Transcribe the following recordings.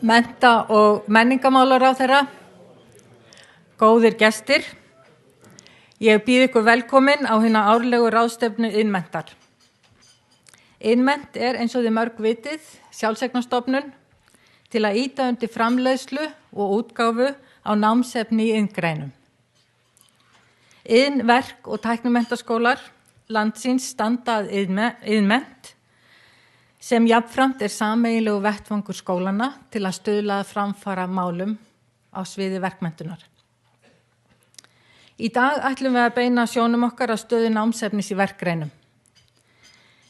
Mennta- og menningarmálaráðherra, góðir gestir, ég býð ykkur velkomin á hina árlegu ráðstefnu Iðnmenntar. Iðnmennt eins og þið mörg vitið sjálfseignarstofnun til að ýta undir framleiðslu og útgáfu á námsefni í iðngreinum. Iðnverk- og tæknimenntaskólar landsins standa að Iðnmennt sem jafnframt sameiginlegu vettvangur skólanna til að stuðla að framfara málum á sviði verkmenntunar. Í dag ætlum við að beina sjónum okkar að stöðu námsefnis í verkgreinum.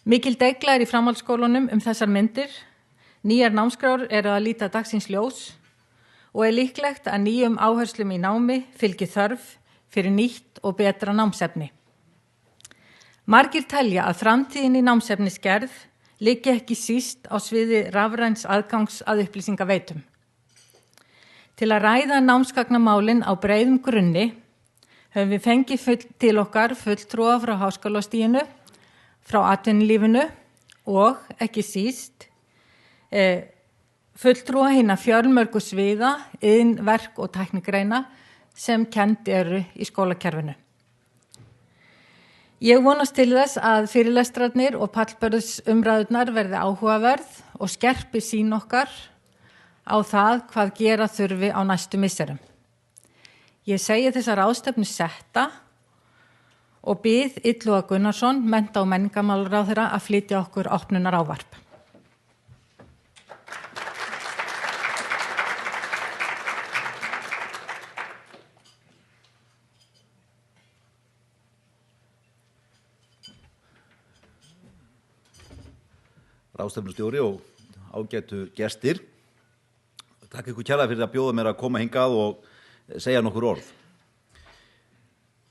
Mikil deigla í framhaldsskólunum þessar myndir, nýjar námskrár eru að líta dagsins ljós og líklegt að nýjum áherslum í námi fylgi þörf fyrir nýtt og betra námsefni. Margir telja að framtíðin í námsefnisgerð liggi ekki síst á sviði rafræns aðgangs að upplýsingaveitum. Til að ræða námsgagnamálin á breiðum grunni höfum við fengið til okkar fulltrúa frá háskólastiginu, frá atvinnulífinu og ekki síst fulltrúa hinna fjölmörgu sviða, iðn, verk og tæknigreina sem kennd eru í skólakerfinu. Ég vonast til þess að fyrirlestrarnir og pallborðsumræðurnar verði áhugaverð og skerpi sýn okkar á það hvað gera þurfi á næstu misserum. Ég segi þessa ráðstefnu setta og bið Illuga Gunnarsson, mennta- og menningarmálaráðherra, að flytja okkur opnunar ávarp. Ráðstefnustjóri og ágætu gestir. Takk ykkur kærlega fyrir að bjóða mér að koma hingað og segja nokkur orð.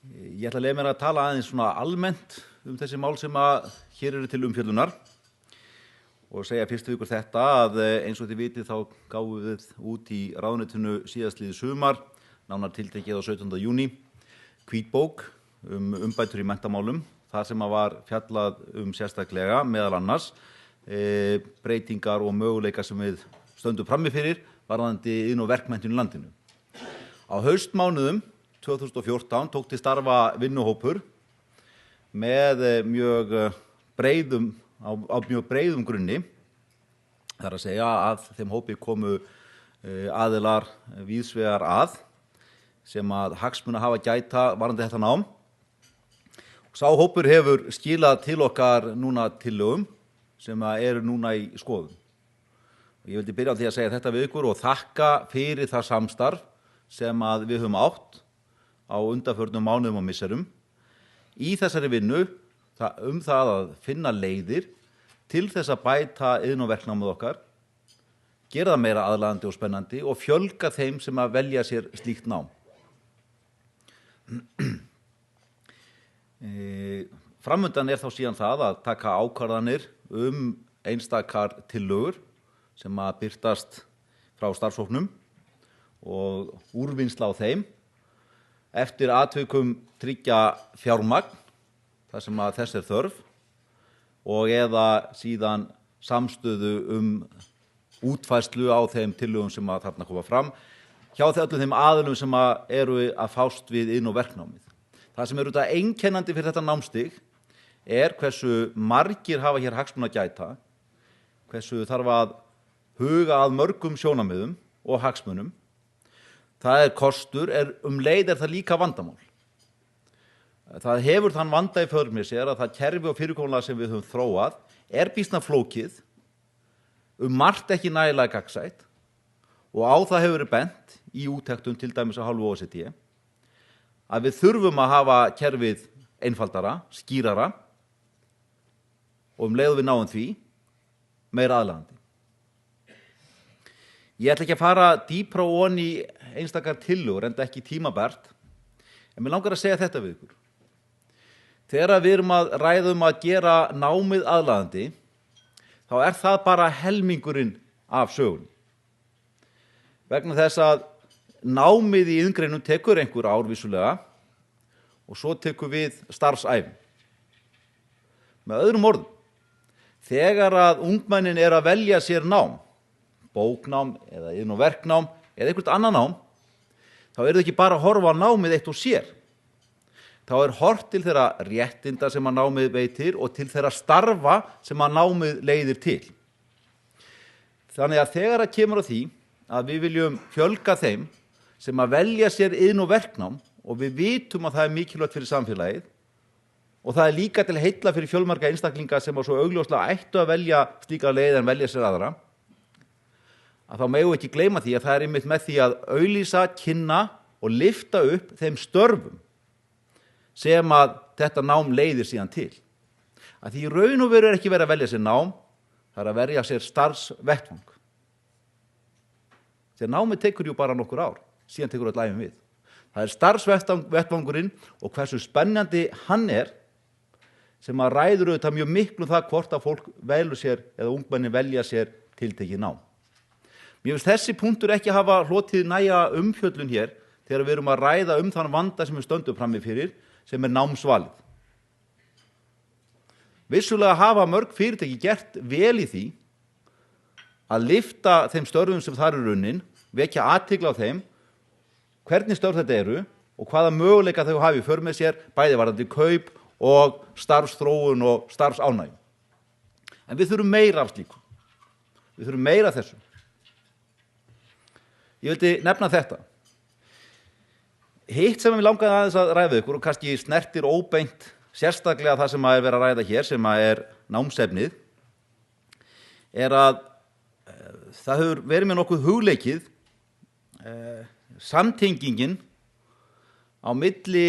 Ég ætla að leyfa mér að tala aðeins svona almennt þessi mál sem að hér eru til umfjöllunar og segja fyrst við ykkur þetta að eins og þið vitið þá gáfum við út í ráðuneytinu síðastliðið sumar, nánar tiltekið á 17. júní, hvítbók umbætur í menntamálum, þar sem að var fjallað sérstaklega meðal annars breytingar og möguleika sem við stöndum frammi fyrir varðandi iðn- og verkmenntun í landinu. Á haustmánuðum 2014 tók til starfa vinnuhópur með mjög breiðum grunni. Það að segja að þeim hópi komu aðilar víðsvegar að sem að hagsmuna hafa gæta varðandi þetta nám. Sá hópur hefur skilað til okkar núna tillögum sem eru núna í skoðun. Ég vildi byrja á því að segja þetta við ykkur og þakka fyrir það samstarf sem að við höfum átt á undanförnum mánuðum og misserum í þessari vinnu það að finna leiðir til þess að bæta iðn- og verknámið okkar, gera það meira aðlaðandi og spennandi og fjölga þeim sem að velja sér slíkt nám. Framundan þá síðan það að taka ákvarðanir einstakar tillögur sem að birtast frá starfshópnum og úrvinnsla á þeim eftir atvikum tryggja fjármagn þar sem að þess þörf og eða síðan samstöðu útfærslu á þeim tillögum sem að þarna koma fram hjá öllum þeim aðilum sem að eru að fást við iðn- og verknámið. Það sem eru þetta einkennandi fyrir þetta námstig hversu margir hafa hér hagsmuna gæta, hversu þarf að huga að mörgum sjónarmiðum og hagsmunum. Það kostur, leið það líka vandamál. Það hefur þann vanda í för með sér að það kerfi og fyrirkomulag sem við höfum þróað býsna flókið, margt ekki nægilega gagnsætt og á það hefur verið bent í úttektum til dæmis af hálfu OECD að við þurfum að hafa kerfið einfaldara, skýrara og leið við náum því meira aðlaðandi. Ég ætla ekki að fara dýpra ofan í einstakar tillögur enda ekki tímabært, en mér langar að segja þetta við ykkur. Þegar við erum að ræða að gera námið aðlaðandi, þá það bara helmingurinn af sögunni. Vegna þess að námið í iðngreinum tekur einhver ár vissulega og svo tekur við starfsævi. Með öðrum orðum, þegar að ungmennin að velja sér nám, bóknám eða iðn- og verknám eða eitthvað annað nám, þá eru þau ekki bara að horfa á námið eitt og sér. Þá horft til þeirra réttinda sem að námið veitir og til þeirra starfa sem að námið leiðir til. Þannig að þegar að kemur á því að við viljum fjölga þeim sem að velja sér iðn- og verknám og við vitum að það er mikilvægt fyrir samfélagið og það er líka til heilla fyrir fjölmarga einstaklinga sem á svo augljóslega ættu að velja slíka leið en velja sér aðra, að þá megum við ekki gleyma því að það er einmitt með því að auglýsa, kynna og lyfta upp þeim störfum sem að þetta nám leiðir síðan til. Að því í raun og veru er ekki verið að velja sér nám, það er að velja sér starfsvettvang. Þegar námið tekur jú bara nokkur ár, síðan tekur öll æfin við. Það er starfsvettvangurinn og hversu spennandi hann er sem að ræður auðvitað mjög miklu það hvort að fólk velur sér eða ungmenni velja sér tiltekið nám. Mér finnst þessi punktur ekki hafa hlotið næga umfjöllun hér þegar við erum að ræða þann vanda sem við stöndum frammi fyrir, sem er námsvalið. Vissulega hafa mörg fyrirtæki gert vel í því að lyfta þeim störfum sem þar eru unnin, vekja athygli á þeim, hvernig störf þetta eru og hvaða möguleika þau hafi í för með sér, bæði varðandi kaup og starfsþróun og starfsánægju. En við þurfum meira af slíku. Við þurfum meira af þessu. Ég vildi nefna þetta. Hitt sem við langaði aðeins að ræða ykkur og kannski snertir óbeint sérstaklega það sem er verið að ræða hér, sem er námsefnið, er að það hefur verið með nokkuð hugleikið samtengingin á milli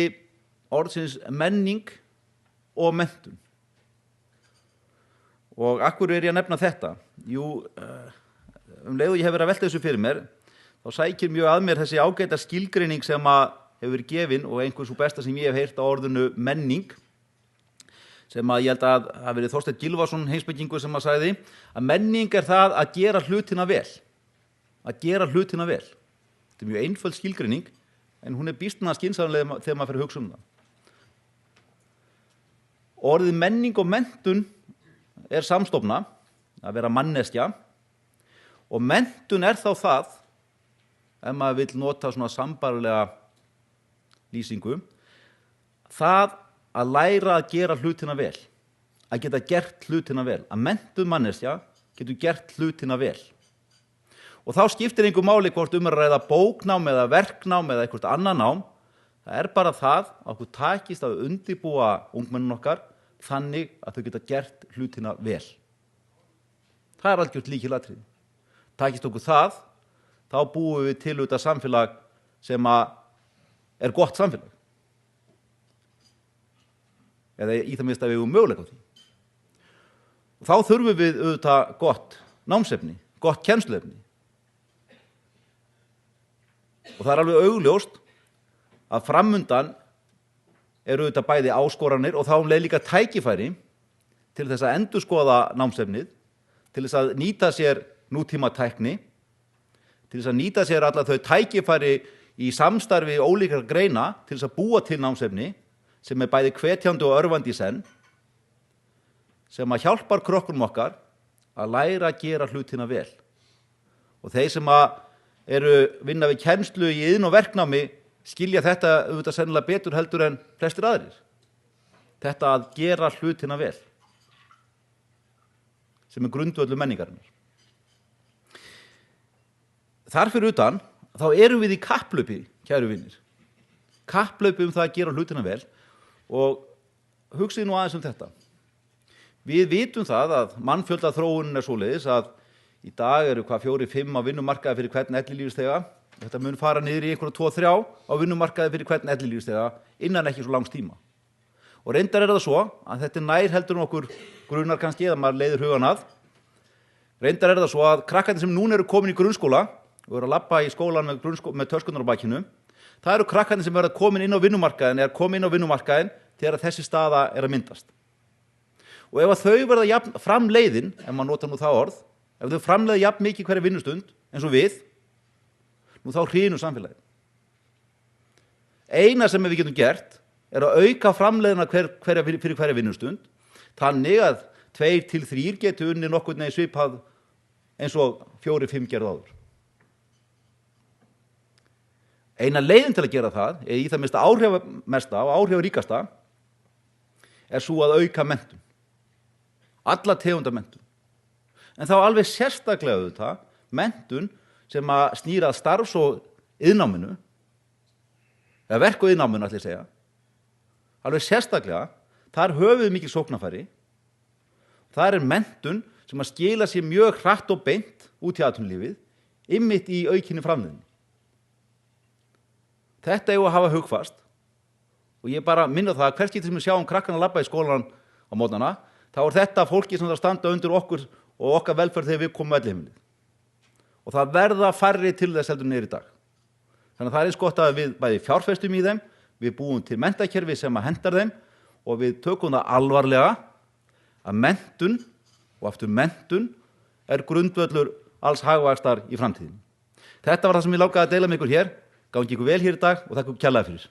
orðsins menning og menntun. Og af hverju er ég að nefna þetta? Jú, leið og ég hef verið að velta þessu fyrir mér, þá sækir mjög að mér þessi ágæta skilgreining sem að hefur verið gefin og einhver svo besta sem ég hef heyrt á orðinu menning, sem að ég held að hafi verið Þorsteinn Gylfason heimspekingur sem að sagði að menning er það að gera hlutina vel. Að gera hlutina vel. Þetta er mjög einföld skilgreining, en hún er býsna skynsamlega þegar maður fer að hugsa það. Orðið menning og menntun er samstofna, að vera manneskja, og menntun er þá það, ef maður vill nota svona sambærilega lýsingu, það að læra að gera hlutina vel, að geta gert hlutina vel, að menntuð manneskja getur gert hlutina vel. Og þá skiptir engu máli hvort að ræða bóknám eða verknám eða eitthvað annað nám, það er bara það að okkur takist að undirbúa ungmennin okkar þannig að þau geta gert hlutina vel. Það er algjört lykilatriði. Takist okkur það, þá búum við til auðvitað samfélag sem er gott samfélag. Eða í það minnsta við eigum möguleika á því. Og þá þurfum við auðvitað gott námsefni, gott kennsluefni. Og það er alveg augljóst að framundan eru auðvitað bæði áskoranir og þá leið líka tækifæri til þess að endurskoða námsefnið, til þess að nýta sér nútíma tækni, til þess að nýta sér alla þau tækifæri í samstarfi ólíkra greina til þess að búa til námsefni sem er bæði hvetjandi og örvandi í senn, sem að hjálpar krökkunum okkar að læra að gera hlutina vel. Og þeir sem eru vinna við kennslu í iðn- og verknámi skilja þetta auðvitað sennilega betur heldur en flestir aðrir. Þetta að gera hlutina vel, sem er grundvöllur menningarinnar. Þar fyrir utan, þá erum við í kapplaupi, kæru vinir. Kapplaupi það að gera hlutina vel og hugsið nú aðeins þetta. Við vitum það að mannfjöldaþróunin er svoleiðis að í dag eru 4-5 á vinnumarkaði fyrir hvern ellilífeyrisþega. Þetta mun fara niður í einhverja 2-3 á vinnumarkaði fyrir hvern ellilífeyrisþega innan ekki svo langs tíma. Og reyndar er það svo að þetta nær heldur okkur grunar kannski eða maður leiðir hugan að. Reyndar er það svo að krakkarnir sem núna eru komin í grunnskóla og eru að labba í skólan með töskunar á bakinu, það eru krakkarnir sem eru að komin inn á vinnumarkaðin eða komin inn á vinnumarkaðin þegar þessi staða er að myndast. Og ef þau verða framleiðin, ef maður notar nú það orð, ef þau framleiða jafn mikið hverja vinnustund eins og við, nú þá hrynur samfélagið. Eina sem við getum gert er að auka framleiðina fyrir hverja vinnustund, þannig að 2-3 getur unni nokkurn veginn svipað eins og 4-5 gerðu áður. Eina leiðin til að gera það, í það minnsta áhrifamesta og áhrifaríkasta, svo að auka menntun. Alla tegunda menntun. En þá alveg sérstaklega auðvitað menntun sem að snýra að starfs- og iðnnáminu, eða verk- og iðnnáminu ætla ég að segja, alveg sérstaklega, þar höfum við mikil sóknarfæri. Það menntun sem að skila sér mjög hratt og beint út í atvinnulífið, einmitt í aukinni framleiðni. Þetta að hafa hugfast, og ég bara minna það að hver skipti sem við sjáum krakkana labba í skólan á mótnana, þá þetta fólki sem það standa undir okkur og okkar velferð þegar við komum elliheimilið. Og það verða færri til þess heldur niður í dag. Þannig að það eins gott að við bæði fjárfestum í þeim, við búum til menntakerfi sem að hendar þeim og við tökum það alvarlega að menntun og aftur menntun grundvöllur alls hagvaxtar í framtíðinni. Þetta var það sem ég langaði að deila með ykkur hér. Gangi ykkur vel hér í dag og þakka ykkur kærlega fyrir.